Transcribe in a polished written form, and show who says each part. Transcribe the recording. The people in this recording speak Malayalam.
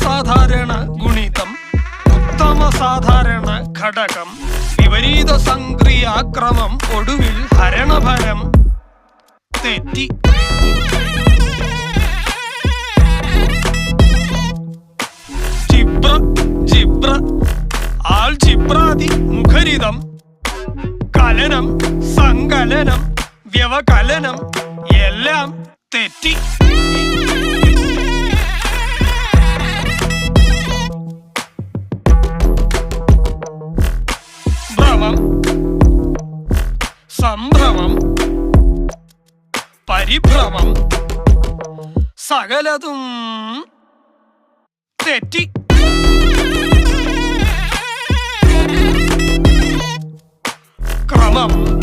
Speaker 1: സാധാരണ ഗുണിതം ഉത്തമ സാധാരണ ഘടകം വിപരീത സംക്രിയാക്രമം ഒടുവിൽ ഹരണഫലം തെറ്റി. ജിബ്ര ആൾജിബ്രാദി മുഖരിതം കലനം സങ്കലനം വ്യവകലനം എല്ലാം തെറ്റി. ഭ്രമം സംഭ്രമം പരിഭ്രമം സകലതും തെറ്റി. ക്രമം